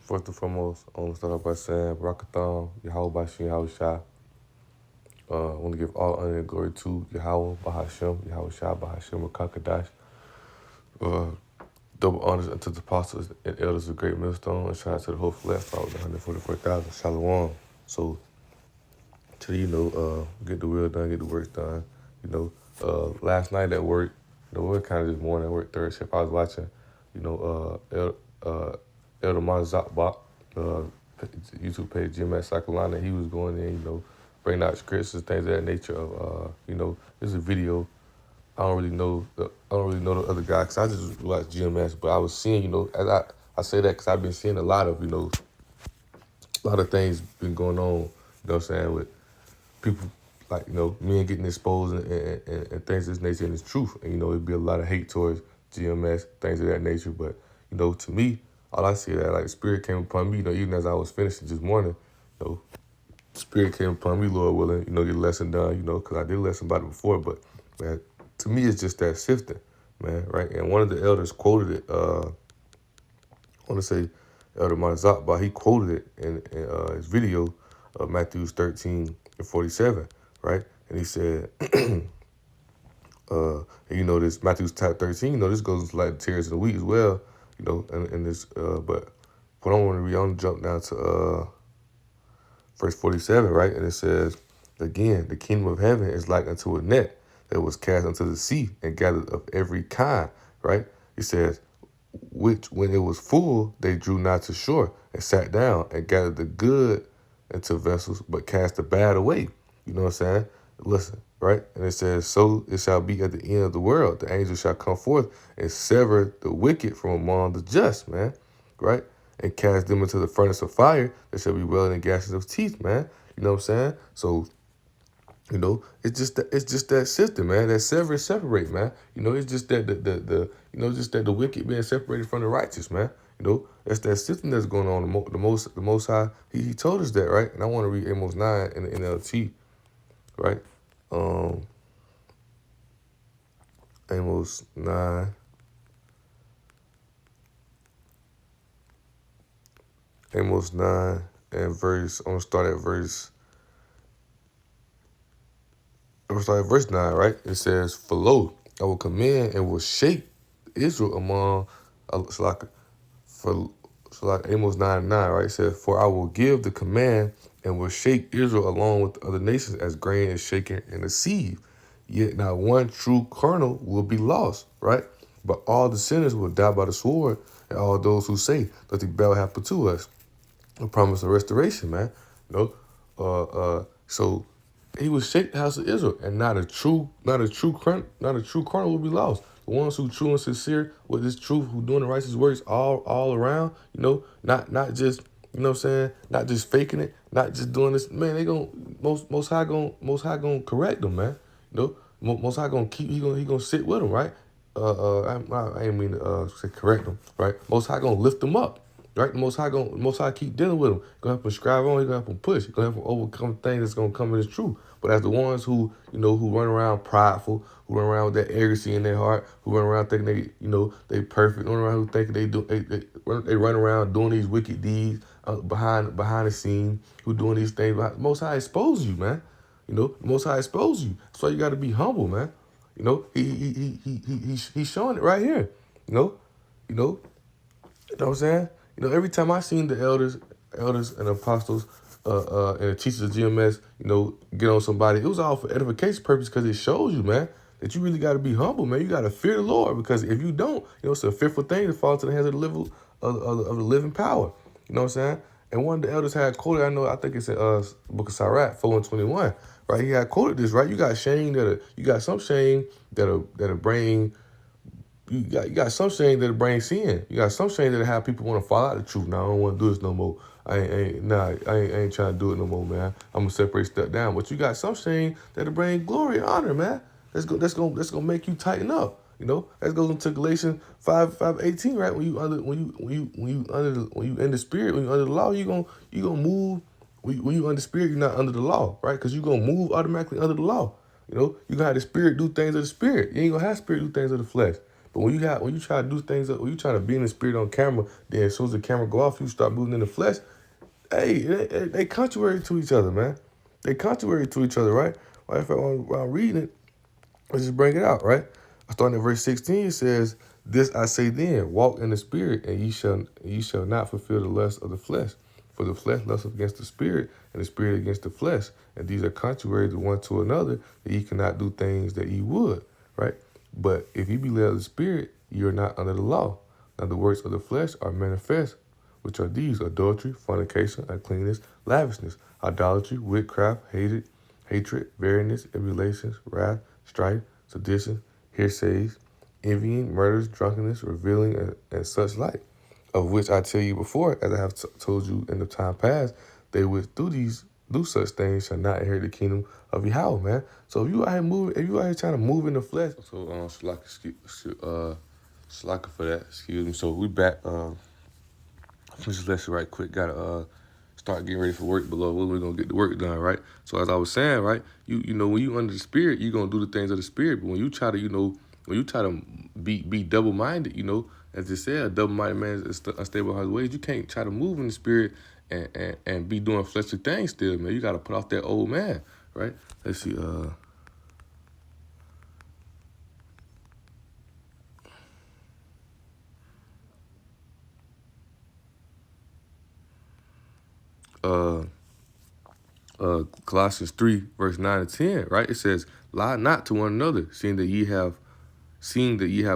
First and foremost, I want to start off by saying, Barakathon, Yahweh Bashim, Yahweh Shai. I want to give all honor and glory to Yahweh, Bahashem, Yahweh Shai, Bahashem, Rakakadash. Double honors unto the apostles and elders of Great Millstone, and shout out to the whole flesh, all the 144,000. Shalom. So, till get the will done, get the work done. Last night at work, we're kind of this morning at work, third shift, I was watching, Elder Mazakbach, YouTube page, GMS Sakalana. He was going in, bringing out scripts and things of that nature of, there's a video. I don't really know the other guy because I just watch GMS, but I was seeing, as I say that because I've been seeing a lot of things been going on, what I'm saying, with people like, men getting exposed and things of this nature, and it's truth. And, it'd be a lot of hate towards GMS, things of that nature. But, to me, all I see that, like, the Spirit came upon me, even as I was finishing this morning, the Spirit came upon me, Lord willing, get a lesson done, because I did a lesson about it before. But, man, to me, it's just that sifting, man, right? And one of the elders quoted it, I want to say Elder Marzakba, he quoted it in his video of Matthew 13:47, right? And he said, this Matthew 13, this goes into like the tears of the week as well, and this, but what I want to read, I want to jump down to verse 47, right? And it says, again, the kingdom of heaven is like unto a net that was cast into the sea and gathered of every kind, right? He says, which when it was full, they drew nigh to shore and sat down and gathered the good into vessels, but cast the bad away. You know what I'm saying? Listen, right? And it says, so it shall be at the end of the world. The angel shall come forth and sever the wicked from among the just, man, right? And cast them into the furnace of fire that shall be welling in gashes of teeth, man. You know what I'm saying? So, it's just that system, man. That separate, man. It's just that the wicked being separated from the righteous, man. That's that system that's going on. The most high, he told us that, right? And I want to read Amos 9 in the NLT, right? Amos 9. Amos 9 and verse. I'm gonna start at verse 9, right? It says, for lo, I will command and will shake Israel among, Amos 9:9, right? It says, for I will give the command and will shake Israel along with the other nations as grain is shaken in a sieve. Yet not one true kernel will be lost, right? But all the sinners will die by the sword, and all those who say that the bell happen to us. A promise of restoration, man. So he will shake the house of Israel, and not a true kernel will be lost. The ones who true and sincere with this truth, who doing the righteous works all around, not just, what I'm saying, not just faking it, not just doing this, man. They gonna most high gonna correct them, man. Most high gonna keep, he gonna sit with them, right? I ain't mean to say correct them, right? Most high gonna lift them up. Right, the Most High keep dealing with them. Gonna help them strive on. He gonna help them push. He gonna help them overcome things that's gonna come in his truth. But as the ones who who run around prideful, who run around with that arrogancy in their heart, who run around thinking they perfect, run around who think they run around doing these wicked deeds behind the scene, who doing these things. Most High expose you, man. Most High expose you. That's why you got to be humble, man. He's showing it right here. You know what I'm saying? Every time I seen the elders and apostles, and the teachers of GMS, get on somebody, it was all for edification purpose, because it shows you, man, that you really got to be humble, man. You got to fear the Lord, because if you don't, it's a fearful thing to fall into the hands of the living power. You know what I'm saying? And one of the elders had quoted, I think it's in Book of Sirach 4:21, right? He had quoted this, right? You got some shame that'll bring. You got some shame that'll bring sin. You got some shame that'll have people want to fall out of the truth. Now, I don't want to do this no more. I ain't trying to do it no more, man. I'm gonna separate stuff down. But you got some shame that'll bring glory and honor, man. That's gonna make you tighten up. That goes into Galatians 5:18, right? When you in the spirit, when you under the law, you gonna move. When you under the spirit, you're not under the law, right? Because you're gonna move automatically under the law. You gonna have the spirit do things of the spirit. You ain't gonna have spirit do things of the flesh. But when you try to do things, when you try to be in the spirit on camera, then as soon as the camera go off, you start moving in the flesh. Hey, they contrary to each other, man. They contrary to each other, right? Right. If when I'm reading it, let's just bring it out, right? Starting at verse 16, it says, "This I say then, walk in the spirit, and ye shall not fulfill the lust of the flesh. For the flesh lusts against the spirit, and the spirit against the flesh. And these are contrary to one to another, that ye cannot do things that ye would." Right? But if ye be led of the spirit, ye are not under the law. Now the works of the flesh are manifest, which are these: adultery, fornication, uncleanness, lavishness, idolatry, witchcraft, hatred, variance, emulations, wrath, strife, sedition, hearsays, envying, murders, drunkenness, revealing, and such like, of which I tell you before, as I have told you in the time past, they which do such things shall not inherit the kingdom of Yahweh, man. So if you out here moving, if you out here trying to move in the flesh, so slacking for that, excuse me. So we back. Finish this lesson right quick. Gotta start getting ready for work below. When we're gonna get the work done, right? So as I was saying, right, you know, when you under the spirit, you gonna do the things of the spirit. But when you try to, when you try to be double minded, as they said, a double minded man is unstable in his ways. You can't try to move in the spirit and be doing fleshly things still, man. You gotta put off that old man, right? Let's see, Colossians 3, verse 9 and 10, right? It says, "Lie not to one another, seeing that ye have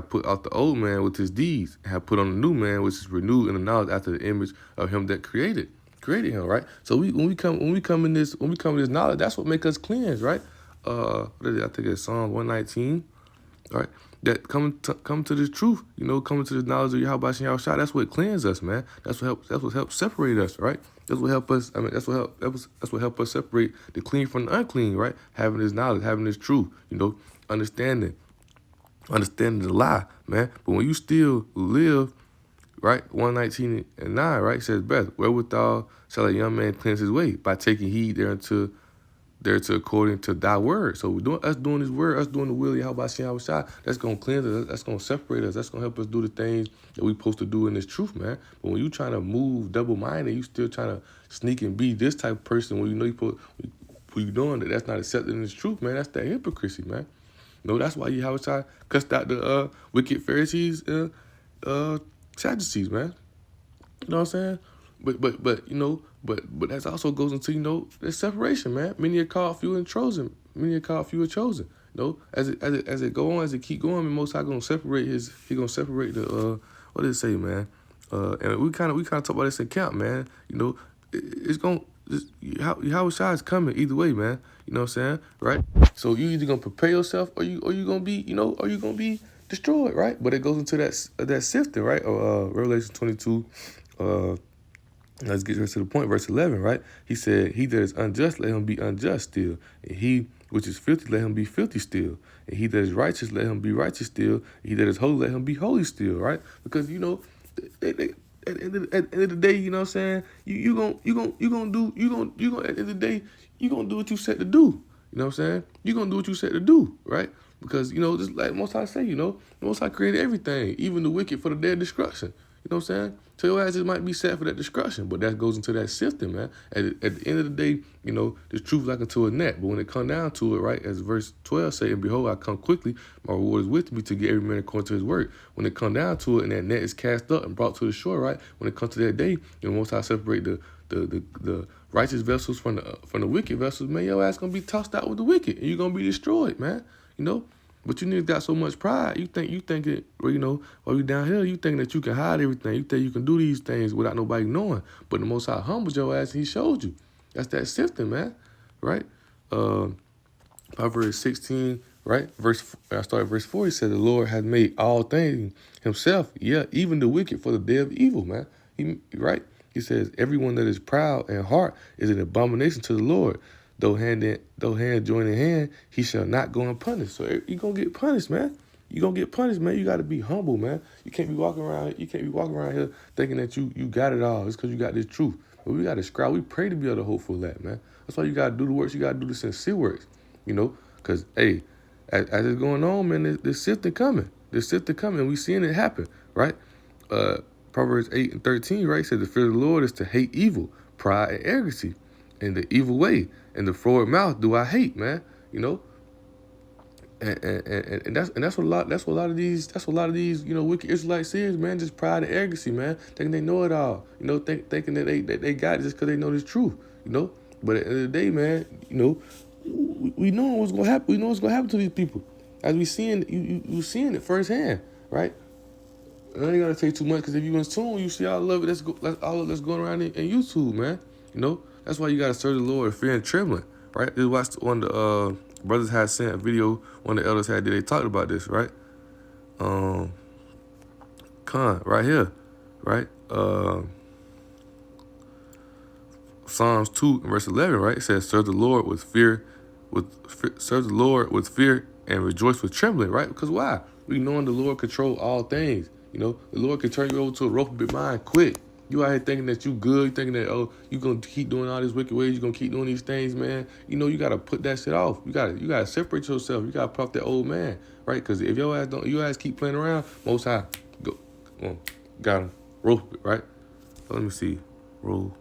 put out the old man with his deeds, and have put on the new man, which is renewed in the knowledge after the image of him that created him." Right. So when we come in this knowledge, that's what makes us cleanse, right? What is it? I think it's Psalm 119. Right, that come to this truth, coming to the knowledge of Yahweh Shem Shah. That's what cleanses us, man. That's what helps separate us, right? That's what help us. That's what help us separate the clean from the unclean, right? Having this knowledge, having this truth, understanding the lie, man. But when you still live, right, 119 and 9, right, says, "Beth, wherewithal shall a young man cleanse his way? By taking heed thereto according to thy word." So doing his word, us doing the will of Yahweh Shem Shah, that's gonna cleanse us, that's gonna separate us, that's gonna help us do the things that we supposed to do in this truth, man. But when you trying to move double minded, you still trying to sneak and be this type of person when you know what you doing, that's not accepting this truth, man. That's that hypocrisy, man. That's why Yahweh Shah cussed out the wicked Pharisees, Sadducees, man. You know what I'm saying? But that also goes into, there's separation, man. Many are called, few are chosen. Many are called, few are chosen. As it go on, as it keep going, and Most High gonna separate the what did it say, man? And we kind of talk about this in camp, man. It's gonna Yahweh Shai is coming either way, man. You know what I'm saying, right? So you either gonna prepare yourself, or you gonna be, or you gonna be destroyed, right? But it goes into that sifting, right? Or Revelation 22. Let's get to the point, verse 11, right? He said, "He that is unjust, let him be unjust still. And he which is filthy, let him be filthy still. And he that is righteous, let him be righteous still. And he that is holy, let him be holy still," right? Because, at the end of the day, you know what I'm saying? You gonna at the end of the day, you gonna do what you said to do. You know what I'm saying? You gonna do what you said to do, right? Because, just like Most High say, Most High created everything, even the wicked for the day of destruction. You know what I'm saying? So your ass just might be set for that destruction, but that goes into that sifting, man. At the end of the day, the truth like unto a net. But when it come down to it, right, as verse 12 say, "And behold, I come quickly, my reward is with me to get every man according to his work." When it come down to it, and that net is cast up and brought to the shore, right, when it comes to that day, Most High separate the righteous vessels from the wicked vessels, man, your ass gonna be tossed out with the wicked, and you're gonna be destroyed, man. But you niggas got so much pride. You think it, while you down here, you think that you can hide everything. You think you can do these things without nobody knowing. But the Most High humbled your ass, and He showed you. That's that sifting, man. Right? Proverbs 16, right? I started verse 4. He said, "The Lord has made all things Himself, yeah, even the wicked for the day of evil," man. Right? He says, "Everyone that is proud in heart is an abomination to the Lord. Though hand join in hand, he shall not go unpunished." So you gonna get punished, man. You gonna get punished, man. You gotta be humble, man. You can't be walking around here thinking that you got it all. It's because you got this truth. But we gotta strive. We pray to be able to hope for that, man. That's why you gotta do the works. You gotta do the sincere works. Because hey, as it's going on, man, this sifting coming. There's sifting coming. We seeing it happen, right? Proverbs 8:13, right? Says the fear of the Lord is to hate evil, pride and arrogancy, and the evil way, and the froward mouth do I hate, man. You know, and that's what a lot of these wicked Israelites is, man. Just pride and arrogancy, man. Thinking they know it all, thinking that they got it just because they know this truth, But at the end of the day, man, we know what's gonna happen. We know what's gonna happen to these people, as we seeing you seeing it firsthand, right? And I ain't gotta say too much, because if you in tune, you see all of it that's going around in YouTube, man. That's why you gotta serve the Lord, fear and trembling, right? Just watched one of the brothers had sent a video. One of the elders had. They talked about this, right? Right here, right? Psalms 2 and verse 11, right? It says, serve the Lord with fear, serve the Lord with fear and rejoice with trembling, right? Because why? We knowing the Lord control all things. The Lord can turn you over to a reprobate mind quick. You out here thinking that you good, you thinking that, you gonna keep doing all these wicked ways, you gonna keep doing these things, man. You gotta put that shit off. You gotta separate yourself. You gotta put off that old man, right? Because if your ass keep playing around, Most High, go, got him, rope it, right? So let me see, roll.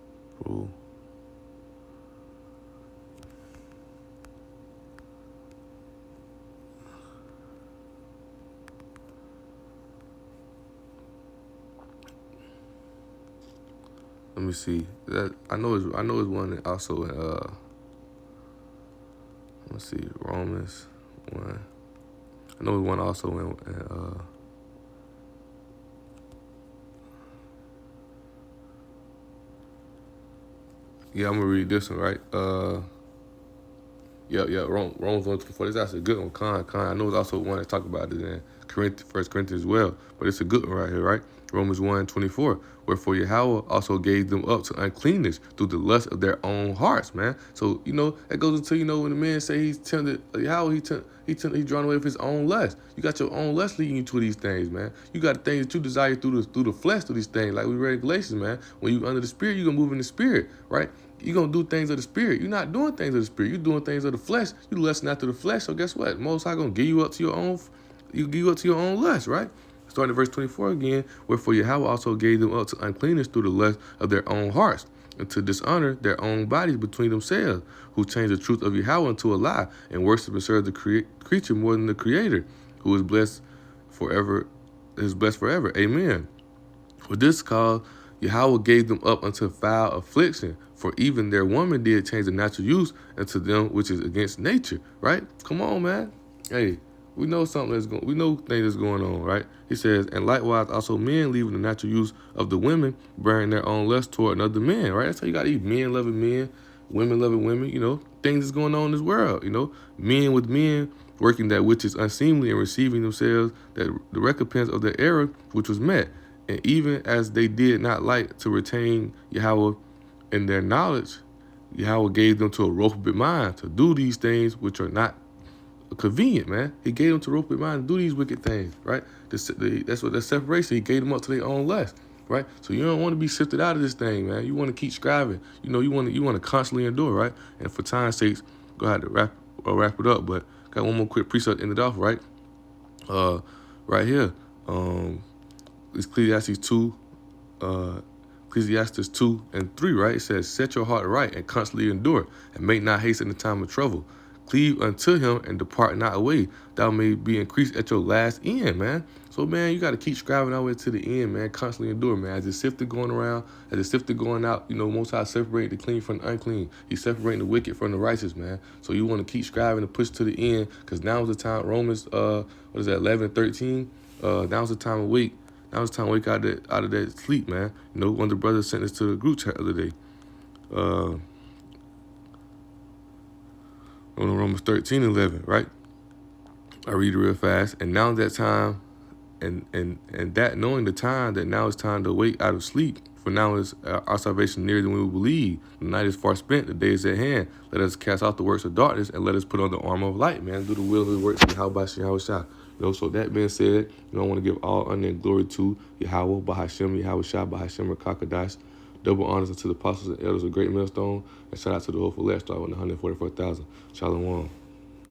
Let me see. That I know it's one also in let's see, Romans 1. I know it's one also in yeah, I'm gonna read this one, right? Romans 1:24. This is actually a good one. Con. I know it's also one that talk about it in First Corinthians as well, but it's a good one right here, right? Romans 1:24. Wherefore Yahweh also gave them up to uncleanness through the lust of their own hearts, man. So that goes into when the man say he's tempted, Yahweh he's drawn away with his own lust. You got your own lust leading you to these things, man. You got the things that you desire through the flesh, through these things, like we read in Galatians, man. When you under the Spirit, you gonna move in the Spirit, right? You're going to do things of the Spirit. You're not doing things of the Spirit. You're doing things of the flesh. You lusting after the flesh. So guess what? Most High going to give you up to your own lust, right? Starting at verse 24 again. Wherefore Yahweh also gave them up to uncleanness through the lust of their own hearts, and to dishonor their own bodies between themselves, who changed the truth of Yahweh into a lie, and worship and serve the creature more than the Creator, who is blessed forever. Amen. For this cause Yahweh gave them up unto foul affliction, for even their woman did change the natural use unto them which is against nature, right? Come on, man. Hey, we know things that's going on, right? He says, and likewise also men leaving the natural use of the women, bearing their own lust toward another man, right? That's how you got to eat. Men loving men, women loving women, things that's going on in this world, men with men working that which is unseemly and receiving themselves that the recompense of their error which was met. And even as they did not like to retain Yahweh in their knowledge, Yahweh gave them to a reprobate mind to do these things which are not convenient, man. He gave them to a reprobate mind to do these wicked things, right? That's what that separation. He gave them up to their own lust, right? So you don't want to be sifted out of this thing, man. You want to keep striving. You want to constantly endure, right? And for time's sakes, go ahead to wrap it up. But got one more quick precept to end it off, right? Right here, Ecclesiastes 2 and 3, right? It says, set your heart right and constantly endure, and make not haste in the time of trouble. Cleave unto him and depart not away. Thou may be increased at your last end, man. So, man, you got to keep striving all the way to the end, man. Constantly endure, man. As the sifter going around, as the sifter going out, Most High separate the clean from the unclean. He's separating the wicked from the righteous, man. So you want to keep striving to push to the end, because now is the time. Romans, 11 and 13. Now's the time to wake. Now it's time to wake out of that sleep, man. One of the brothers sent this to the group chat the other day. On Romans 13:11, right? I read it real fast. And now that time, and that knowing the time, that now it's time to wake out of sleep. For now is our salvation nearer than we will believe. The night is far spent, the day is at hand. Let us cast off the works of darkness and let us put on the armor of light, man. Do the will of the works of Yahweh Shah. So that being said, I want to give all honor and glory to Yahweh, Bahashem, Yahweh Shah, Bahashem, Kakadash. Double honors unto the apostles and elders of Great Millstone. And shout out to the whole elect, with 144,000. Shalom.